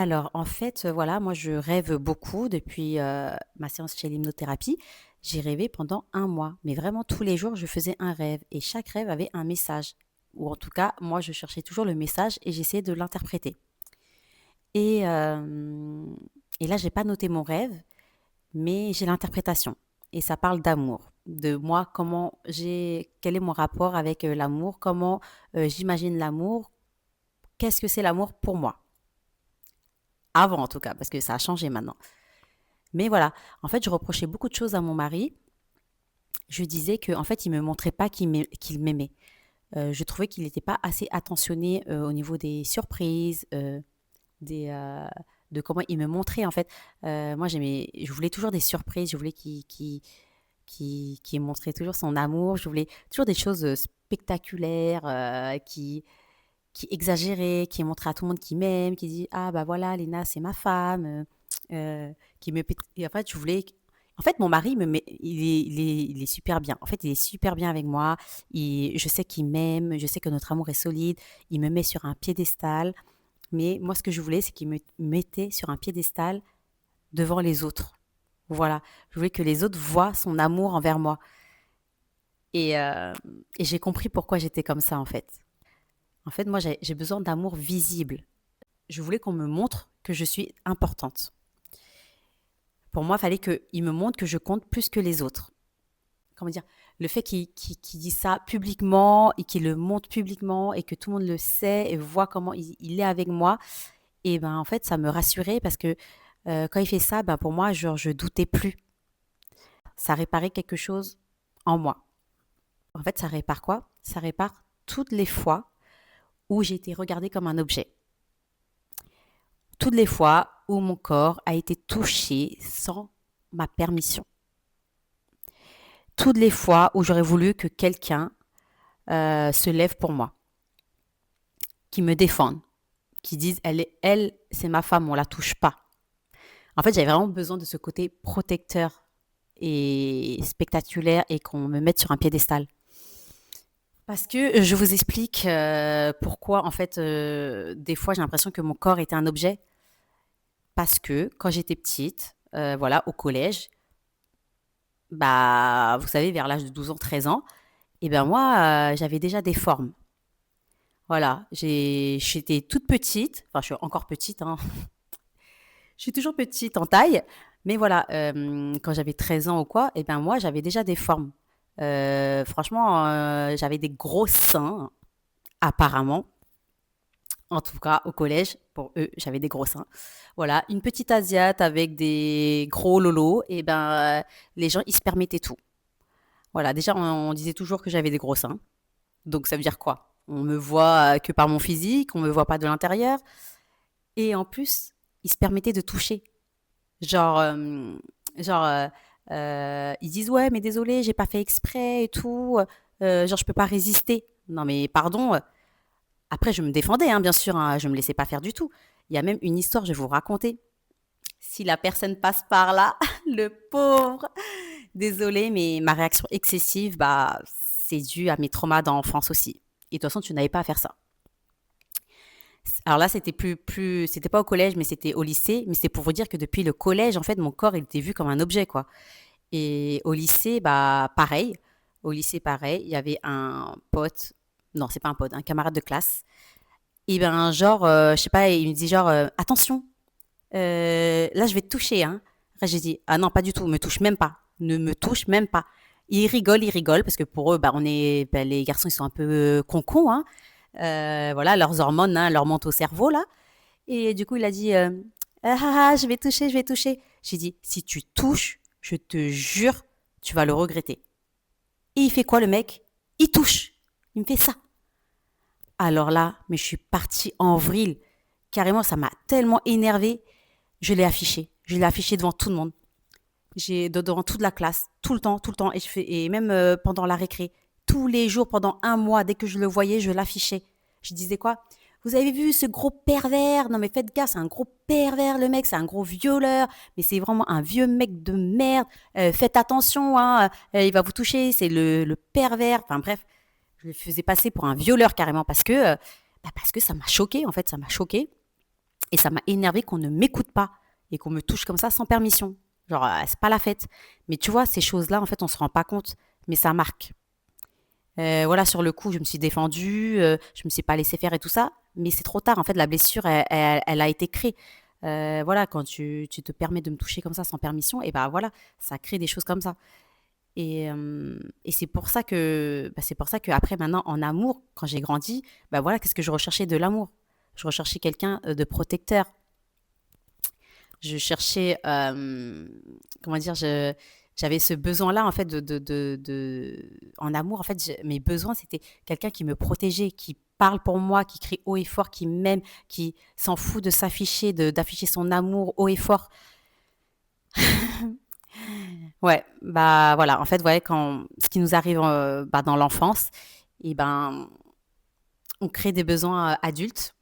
Alors en fait, voilà, moi je rêve beaucoup depuis, ma séance chez l'hypnothérapie. J'ai rêvé pendant un mois, mais vraiment tous les jours je faisais un rêve et chaque rêve avait un message ou en tout cas, moi je cherchais toujours le message et j'essayais de l'interpréter et et là j'ai pas noté mon rêve, mais j'ai l'interprétation et ça parle d'amour, de moi, quel est mon rapport avec, l'amour, comment, j'imagine l'amour, qu'est-ce que c'est l'amour pour moi? Avant en tout cas, parce que ça a changé maintenant. Mais voilà, en fait, je reprochais beaucoup de choses à mon mari. Je disais qu'en fait, il me montrait pas qu'il m'aimait. Je trouvais qu'il n'était pas assez attentionné, au niveau des surprises, des, de comment il me montrait en fait. Moi, je voulais toujours des surprises, je voulais qu'il montrait toujours son amour, je voulais toujours des choses, spectaculaires, qui exagérait, qui montrait à tout le monde qu'il m'aime, qui dit: «Ah bah voilà, Léna, c'est ma femme», qui me pét et en fait, je voulais en fait, mon mari me met il est super bien. En fait, il est super bien avec moi. Je sais qu'il m'aime, je sais que notre amour est solide. Il me met sur un piédestal, mais moi, ce que je voulais, c'est qu'il me mettait sur un piédestal devant les autres. Voilà, je voulais que les autres voient son amour envers moi et hem et j'ai compris pourquoi j'étais comme ça, en fait. En fait, moi, j'ai besoin d'amour visible. Je voulais qu'on me montre que je suis importante. Pour moi, il fallait qu'il me montre que je compte plus que les autres. Comment dire? Le fait qu'il dise ça publiquement et qu'il le montre publiquement et que tout le monde le sait et voit comment il est avec moi et ben, en fait, ça me rassurait parce que, quand il fait ça, ben, pour moi, genre, je doutais plus. Ça réparait quelque chose en moi. En fait, ça répare quoi? Ça répare toutes les fois où j'ai été regardée comme un objet. Toutes les fois où mon corps a été touché sans ma permission. Toutes les fois où j'aurais voulu que quelqu'un se lève pour moi, qui me défende, qui dise elle, c'est ma femme, on la touche pas. En fait, j'avais vraiment besoin de ce côté protecteur et spectaculaire et qu'on me mette sur un piédestal. Parce que je vous explique pourquoi, en fait, des fois, j'ai l'impression que mon corps était un objet. Parce que quand j'étais petite, voilà, au collège, bah, vous savez, vers l'âge de 12 ans, 13 ans, et ben moi, j'avais déjà des formes. Voilà, j'étais toute petite, enfin, je suis encore petite, hein. Je suis toujours petite en taille, mais voilà, quand j'avais 13 ans ou quoi, et ben moi, j'avais déjà des formes. Franchement, j'avais des gros seins, apparemment. En tout cas, au collège, pour eux, j'avais des gros seins. Voilà, une petite asiate avec des gros lolos, et ben, les gens, ils se permettaient tout. Voilà, déjà, on disait toujours que j'avais des gros seins. Donc, ça veut dire quoi? On me voit que par mon physique, on me voit pas de l'intérieur. Et en plus, ils se permettaient de toucher. Genre, genre, ils disent ouais, mais désolé, j'ai pas fait exprès et tout. Genre, je peux pas résister. Non, mais pardon. Après, je me défendais, hein, bien sûr. Hein, je me laissais pas faire du tout. Il y a même une histoire, je vais vous raconter. Si la personne passe par là, le pauvre. Désolée, mais ma réaction excessive, bah, c'est dû à mes traumas d'enfance aussi. Et de toute façon, tu n'avais pas à faire ça. Alors là, c'était pas au collège, mais c'était au lycée. Mais c'est pour vous dire que depuis le collège, en fait, mon corps, il était vu comme un objet, quoi. Et au lycée, bah, pareil. Au lycée, pareil. Il y avait un pote. Non, c'est pas un pote, un camarade de classe. Et ben, genre, je sais pas, il me dit genre, attention, là, je vais te toucher, hein. Après, j'ai dit, ah non, pas du tout, me touche même pas. Ne me touche même pas. Ils rigolent, parce que pour eux, bah, bah, les garçons, ils sont un peu concons, hein. Voilà, leurs hormones, hein, leur montent au cerveau, là. Et du coup, il a dit, ah, ah, ah, je vais toucher, je vais toucher. J'ai dit, si tu touches, je te jure, tu vas le regretter. Et il fait quoi, le mec? Il touche. Il me fait ça. Alors là, mais je suis partie en vrille. Carrément, ça m'a tellement énervée. Je l'ai affiché. Je l'ai affiché devant tout le monde. Devant toute la classe, tout le temps, tout le temps. Et même pendant la récré. Tous les jours, pendant un mois, dès que je le voyais, je l'affichais. Je disais quoi? Vous avez vu ce gros pervers? Non mais faites gaffe, c'est un gros pervers le mec, c'est un gros violeur, mais c'est vraiment un vieux mec de merde. Faites attention, hein, il va vous toucher, c'est le pervers. Enfin bref, je le faisais passer pour un violeur carrément parce que ça m'a choqué en fait, ça m'a choqué. Et ça m'a énervé qu'on ne m'écoute pas et qu'on me touche comme ça sans permission. Genre, c'est pas la fête. Mais tu vois, ces choses-là, en fait, on se rend pas compte, mais ça marque. Voilà, sur le coup, je me suis défendue, je me suis pas laissée faire et tout ça, mais c'est trop tard. En fait, la blessure, elle a été créée. Voilà, quand tu te permets de me toucher comme ça sans permission, et ben voilà, ça crée des choses comme ça. Et c'est pour ça que, c'est pour ça que après maintenant en amour, quand j'ai grandi, bah voilà, qu'est-ce que je recherchais de l'amour? Je recherchais quelqu'un de protecteur. Je cherchais, comment dire, j'avais ce besoin-là en fait en amour en fait, mes besoins c'était quelqu'un qui me protégeait, qui parle pour moi, qui crie haut et fort, qui m'aime, qui s'en fout de s'afficher, d'afficher son amour haut et fort. Ouais, bah voilà, en fait, ouais, quand ce qui nous arrive dans l'enfance, et ben, on crée des besoins adultes.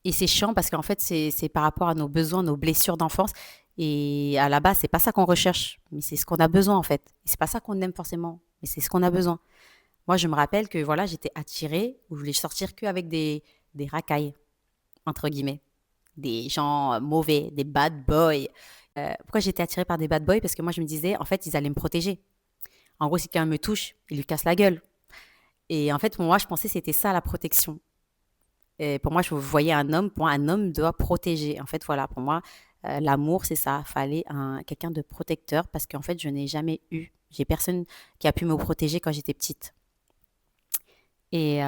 Et c'est chiant parce qu'en fait, c'est par rapport à nos besoins, nos blessures d'enfance. Et à la base, c'est pas ça qu'on recherche, mais c'est ce qu'on a besoin en fait. Et c'est pas ça qu'on aime forcément, mais c'est ce qu'on a besoin. Moi, je me rappelle que voilà, j'étais attirée, ou je voulais sortir qu'avec des racailles, entre guillemets. Des gens mauvais, des bad boys. Pourquoi j'étais attirée par des bad boys? Parce que moi, je me disais, en fait, ils allaient me protéger. En gros, si quelqu'un me touche, il lui casse la gueule. Et en fait, pour moi, je pensais que c'était ça la protection. Et pour moi, je voyais un homme, pour moi, un homme doit protéger. En fait, voilà, pour moi, l'amour, c'est ça. Fallait quelqu'un de protecteur parce qu'en fait, je n'ai jamais eu. J'ai personne qui a pu me protéger quand j'étais petite. Et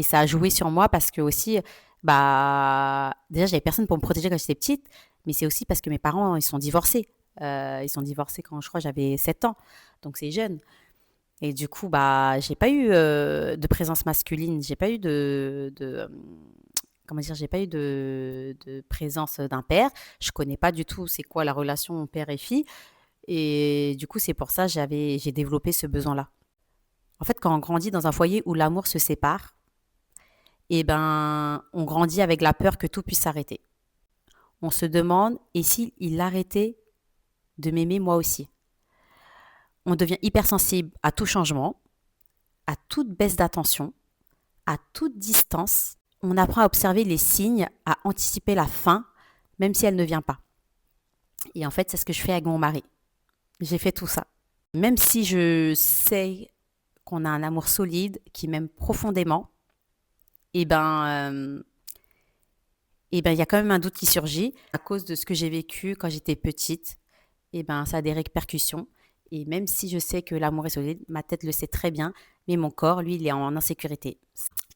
ça a joué sur moi parce que aussi, bah, déjà, j'avais personne pour me protéger quand j'étais petite, mais c'est aussi parce que mes parents, ils sont divorcés. Ils sont divorcés quand je crois j'avais 7 ans, donc c'est jeune. Et du coup, bah, j'ai pas eu de présence masculine, j'ai pas eu comment dire, j'ai pas eu de présence d'un père. Je connais pas du tout c'est quoi la relation père et fille. Et du coup, c'est pour ça que j'ai développé ce besoin-là. En fait, quand on grandit dans un foyer où l'amour se sépare, eh ben, on grandit avec la peur que tout puisse s'arrêter. On se demande, et s'il arrêtait de m'aimer moi aussi? On devient hypersensible à tout changement, à toute baisse d'attention, à toute distance. On apprend à observer les signes, à anticiper la fin, même si elle ne vient pas. Et en fait, c'est ce que je fais avec mon mari. J'ai fait tout ça. Même si je sais qu'on a un amour solide, qui m'aime profondément, et ben, il y a quand même un doute qui surgit à cause de ce que j'ai vécu quand j'étais petite. Et ben, ça a des répercussions. Et même si je sais que l'amour est solide, ma tête le sait très bien, mais mon corps, lui, il est en insécurité.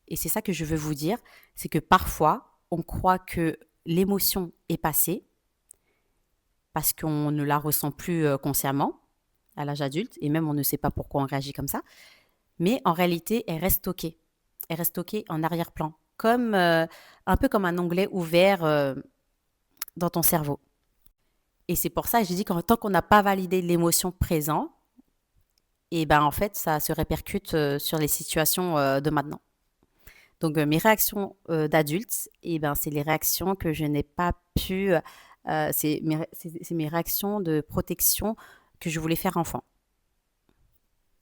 Et c'est ça que je veux vous dire, c'est que parfois, on croit que l'émotion est passée parce qu'on ne la ressent plus consciemment à l'âge adulte, et même on ne sait pas pourquoi on réagit comme ça. Mais en réalité, elle reste stockée. Elle reste stockée en arrière-plan, comme un peu comme un onglet ouvert dans ton cerveau. Et c'est pour ça que j'ai dit qu'en tant qu'on n'a pas validé l'émotion présente, et ben en fait, ça se répercute sur les situations de maintenant. Donc mes réactions d'adulte, et ben c'est les réactions que je n'ai pas pu, c'est mes réactions de protection que je voulais faire enfant.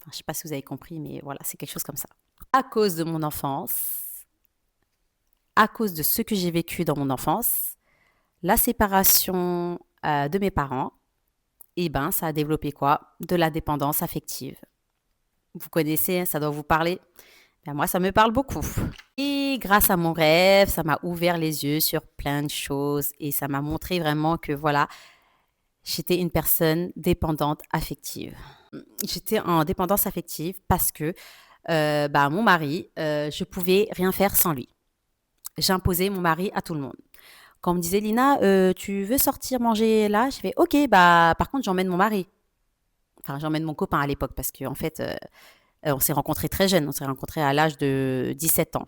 Enfin, je ne sais pas si vous avez compris, mais voilà, c'est quelque chose comme ça. À cause de mon enfance, à cause de ce que j'ai vécu dans mon enfance, la séparation de mes parents, et ben ça a développé quoi? De la dépendance affective. Vous connaissez, ça doit vous parler. Ben, moi, ça me parle beaucoup. Et grâce à mon rêve, ça m'a ouvert les yeux sur plein de choses et ça m'a montré vraiment que voilà, j'étais une personne dépendante affective. J'étais en dépendance affective parce que mon mari, je pouvais rien faire sans lui. J'imposais mon mari à tout le monde. Quand on me disait, Lina, tu veux sortir manger là? Je fais, ok, bah par contre, j'emmène mon mari. Enfin, j'emmène mon copain à l'époque parce qu'en fait, on s'est rencontrés très jeunes. On s'est rencontrés à l'âge de 17 ans.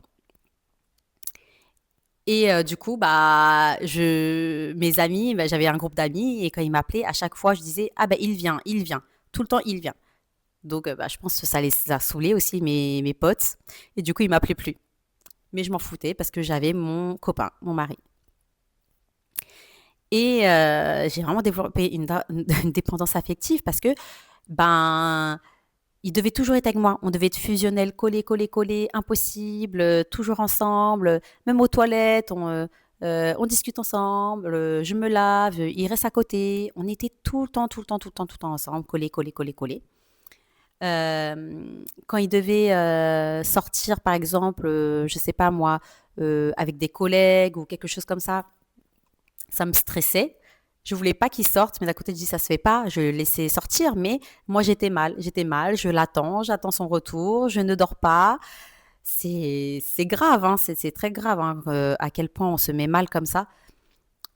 Et du coup, mes amis, j'avais un groupe d'amis et quand ils m'appelaient, à chaque fois, je disais, ah ben il vient, tout le temps il vient. Donc, je pense que ça les a saoulés aussi, mes potes. Et du coup, ils m'appelaient plus. Mais je m'en foutais parce que j'avais mon copain, mon mari. Et j'ai vraiment développé une dépendance affective parce que, ben, il devait toujours être avec moi. On devait être fusionnel, collé, collé, collé, impossible, toujours ensemble, même aux toilettes, on discute ensemble, je me lave, il reste à côté. On était tout le temps, tout le temps, tout le temps, tout le temps ensemble, collé, collé, collé, collé. Quand il devait sortir, par exemple, je sais pas moi, avec des collègues ou quelque chose comme ça me stressait. Je voulais pas qu'il sorte, mais d'un côté, je dis ça se fait pas. Je le laissais sortir, mais moi j'étais mal. Je l'attends, j'attends son retour, je ne dors pas. C'est grave, hein, c'est très grave hein, à quel point on se met mal comme ça,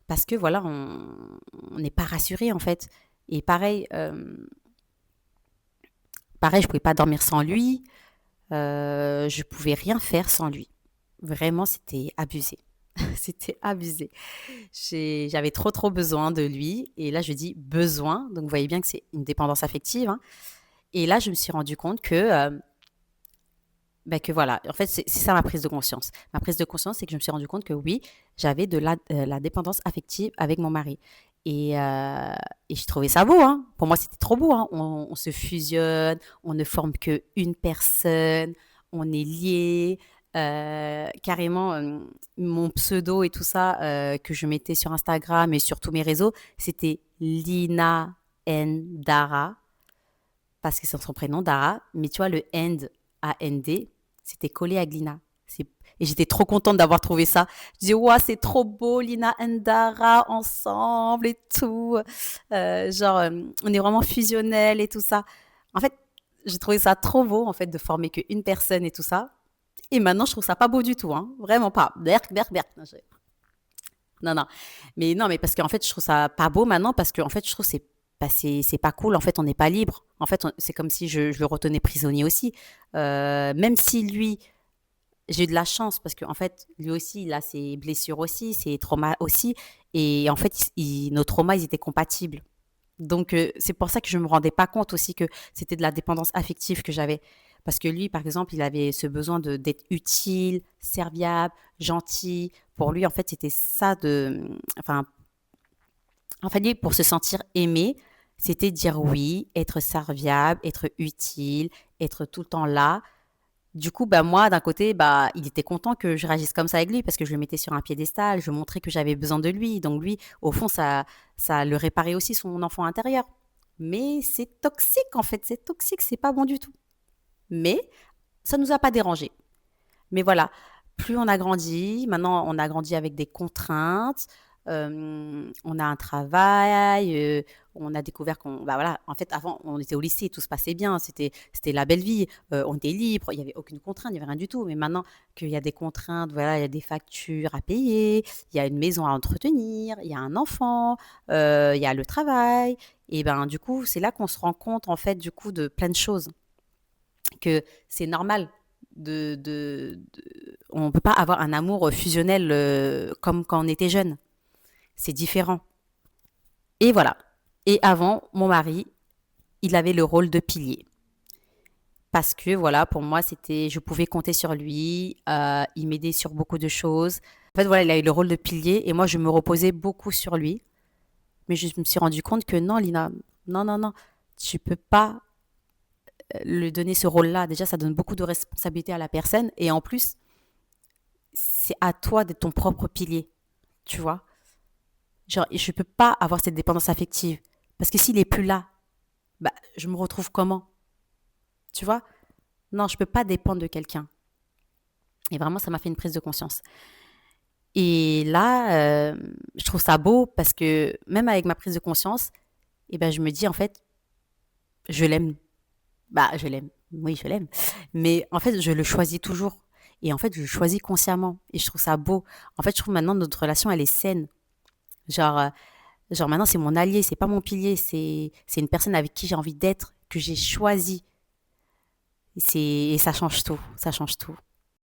parce que voilà, on n'est pas rassuré en fait. Et pareil, je pouvais pas dormir sans lui. Je pouvais rien faire sans lui. Vraiment, c'était abusé. C'était abusé. J'avais trop, trop besoin de lui. Et là, je dis besoin. Donc, vous voyez bien que c'est une dépendance affective, hein. Et là, je me suis rendu compte que voilà, en fait, c'est ça ma prise de conscience. Ma prise de conscience, c'est que je me suis rendu compte que oui, j'avais de la dépendance affective avec mon mari. Et, euh, et je trouvais ça beau, hein. Pour moi, c'était trop beau, hein. On se fusionne, on ne forme qu'une personne, on est liés. Carrément, mon pseudo et tout ça que je mettais sur Instagram et sur tous mes réseaux, c'était Lina Ndara, parce que c'est son prénom, Dara. Mais tu vois, le End, A-N-D, c'était collé à Glina. Et j'étais trop contente d'avoir trouvé ça. Je disais, ouais, c'est trop beau, Lina and Dara ensemble et tout. On est vraiment fusionnels et tout ça. En fait, j'ai trouvé ça trop beau, en fait, de former qu'une personne et tout ça. Et maintenant, je trouve ça pas beau du tout, hein. Vraiment pas. Berk, berk, berk. Non, non. Mais non, mais parce qu'en fait, je trouve ça pas beau maintenant parce qu'en fait, je trouve que c'est pas cool. En fait, on n'est pas libre. En fait, c'est comme si je le retenais prisonnier aussi. Même si lui, j'ai eu de la chance parce qu'en fait, lui aussi, il a ses blessures aussi, ses traumas aussi. Et en fait, nos traumas, ils étaient compatibles. Donc, c'est pour ça que je me rendais pas compte aussi que c'était de la dépendance affective que j'avais. Parce que lui, par exemple, il avait ce besoin d'être utile, serviable, gentil. Pour lui, en fait, c'était ça en fait, lui, pour se sentir aimé, c'était dire oui, être serviable, être utile, être tout le temps là. Du coup, bah, moi, d'un côté, bah, il était content que je réagisse comme ça avec lui parce que je le mettais sur un piédestal, je montrais que j'avais besoin de lui. Donc lui, au fond, ça le réparait aussi son enfant intérieur. Mais c'est toxique, en fait, c'est toxique, c'est pas bon du tout. Mais ça nous a pas dérangé. Mais voilà, plus on a grandi, maintenant on a grandi avec des contraintes, on a un travail, on a découvert qu'on, bah voilà, en fait avant on était au lycée, tout se passait bien, c'était la belle vie, on était libre, il y avait aucune contrainte, il y avait rien du tout. Mais maintenant qu'il y a des contraintes, voilà, il y a des factures à payer, il y a une maison à entretenir, il y a un enfant, il y a le travail, et ben du coup c'est là qu'on se rend compte en fait du coup de plein de choses, que c'est normal on ne peut pas avoir un amour fusionnel comme quand on était jeune. C'est différent. Et voilà. Et avant, mon mari, il avait le rôle de pilier. Parce que voilà, pour moi, je pouvais compter sur lui. Il m'aidait sur beaucoup de choses. En fait, voilà, il a eu le rôle de pilier et moi, je me reposais beaucoup sur lui. Mais je me suis rendu compte que non, Lina, non, non, non, tu peux pas lui donner ce rôle-là. Déjà, ça donne beaucoup de responsabilité à la personne et en plus, c'est à toi d'être ton propre pilier, tu vois. Genre, je peux pas avoir cette dépendance affective. Parce que s'il est plus là, bah, je me retrouve comment? Tu vois? Non, je peux pas dépendre de quelqu'un. Et vraiment, ça m'a fait une prise de conscience. Et là, je trouve ça beau parce que même avec ma prise de conscience, eh ben, je me dis, en fait, je l'aime. Bah, je l'aime. Oui, je l'aime. Mais en fait, je le choisis toujours. Et en fait, je le choisis consciemment. Et je trouve ça beau. En fait, je trouve maintenant notre relation, elle est saine. Genre, genre maintenant, c'est mon allié, c'est pas mon pilier, c'est une personne avec qui j'ai envie d'être, que j'ai choisi. Et ça change tout, ça change tout.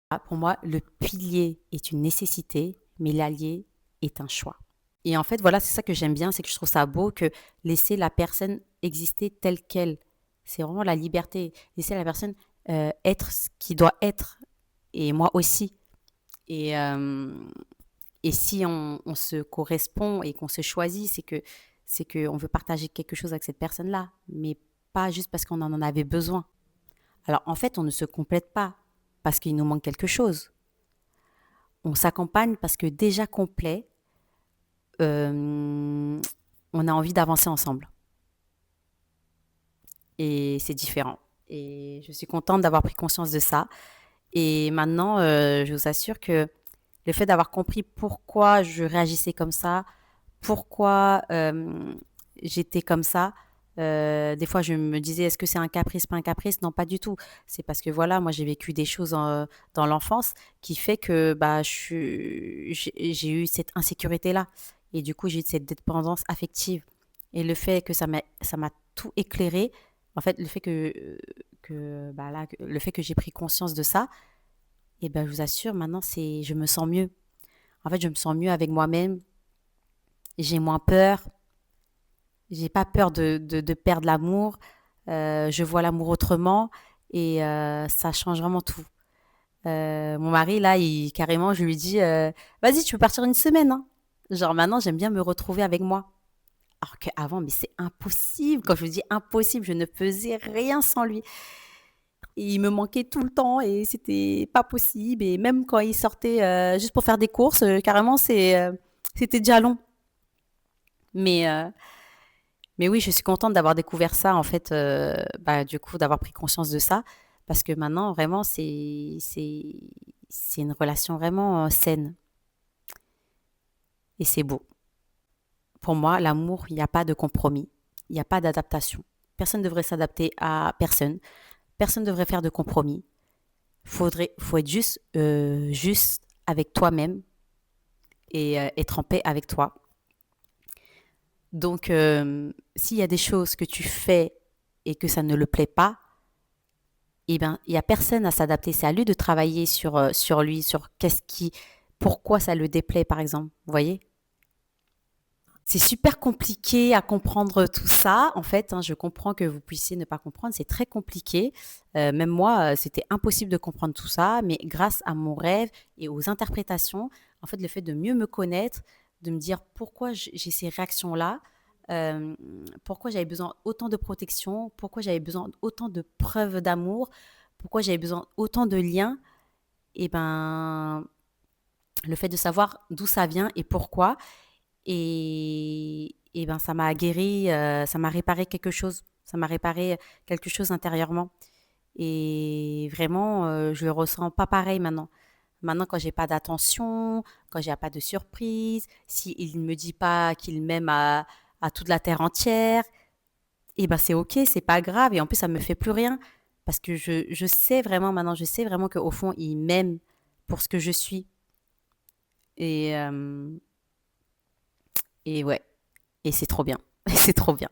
Ah, pour moi, le pilier est une nécessité, mais l'allié est un choix. Et en fait, voilà, c'est ça que j'aime bien, c'est que je trouve ça beau que laisser la personne exister telle qu'elle. C'est vraiment la liberté. Laisser la personne être ce qui doit être. Et moi aussi. Et, euh, Et si on se correspond et qu'on se choisit, c'est que on veut partager quelque chose avec cette personne-là, mais pas juste parce qu'on en avait besoin. Alors en fait, on ne se complète pas parce qu'il nous manque quelque chose. On s'accompagne parce que déjà complet, euh, on a envie d'avancer ensemble. Et c'est différent. Et je suis contente d'avoir pris conscience de ça. Et maintenant, je vous assure que le fait d'avoir compris pourquoi je réagissais comme ça, pourquoi j'étais comme ça, des fois je me disais est-ce que c'est un caprice, pas un caprice? Non, pas du tout. C'est parce que voilà, moi j'ai vécu des choses dans l'enfance qui fait que bah, j'ai eu cette insécurité-là. Et du coup, j'ai eu cette dépendance affective. Et le fait que ça m'a tout éclairé, en fait, le fait bah là, le fait que j'ai pris conscience de ça, et ben je vous assure, maintenant, je me sens mieux. En fait, je me sens mieux avec moi-même. J'ai moins peur. J'ai pas peur de perdre l'amour. Je vois l'amour autrement et ça change vraiment tout. Mon mari, là, carrément, je lui dis vas-y, tu peux partir une semaine. Hein. Genre, maintenant, j'aime bien me retrouver avec moi. Alors qu'avant, mais c'est impossible. Quand je vous dis impossible, je ne faisais rien sans lui. Et il me manquait tout le temps et c'était pas possible. Et même quand il sortait juste pour faire des courses, carrément, c'était déjà long. Mais, euh, mais oui, je suis contente d'avoir découvert ça, en fait, bah, du coup, d'avoir pris conscience de ça. Parce que maintenant, vraiment, c'est une relation vraiment saine. Et c'est beau. Pour moi, l'amour, il n'y a pas de compromis. Il n'y a pas d'adaptation. Personne ne devrait s'adapter à personne. Personne ne devrait faire de compromis. Faut être juste avec toi-même et être en paix avec toi. Donc, s'il y a des choses que tu fais et que ça ne le plaît pas, eh ben, il y a personne à s'adapter. C'est à lui de travailler sur lui, sur pourquoi ça le déplaît, par exemple. Vous voyez? C'est super compliqué à comprendre tout ça. En fait, hein, je comprends que vous puissiez ne pas comprendre. C'est très compliqué. Même moi, c'était impossible de comprendre tout ça. Mais grâce à mon rêve et aux interprétations, en fait, le fait de mieux me connaître, de me dire pourquoi j'ai ces réactions-là, euh, pourquoi j'avais besoin autant de protection, pourquoi j'avais besoin autant de preuves d'amour, pourquoi j'avais besoin autant de liens, et ben, le fait de savoir d'où ça vient et pourquoi, et ben ça m'a guéri, ça m'a réparé quelque chose. Ça m'a réparé quelque chose intérieurement. Et vraiment, je le ressens pas pareil maintenant. Maintenant, quand j'ai pas d'attention, quand j'ai pas de surprise, s'il ne me dit pas qu'il m'aime à toute la terre entière, et ben c'est ok, c'est pas grave. Et en plus, ça me fait plus rien. Parce que je sais vraiment maintenant, je sais vraiment qu'au fond, il m'aime pour ce que je suis. Et, euh, et ouais, et c'est trop bien. C'est trop bien.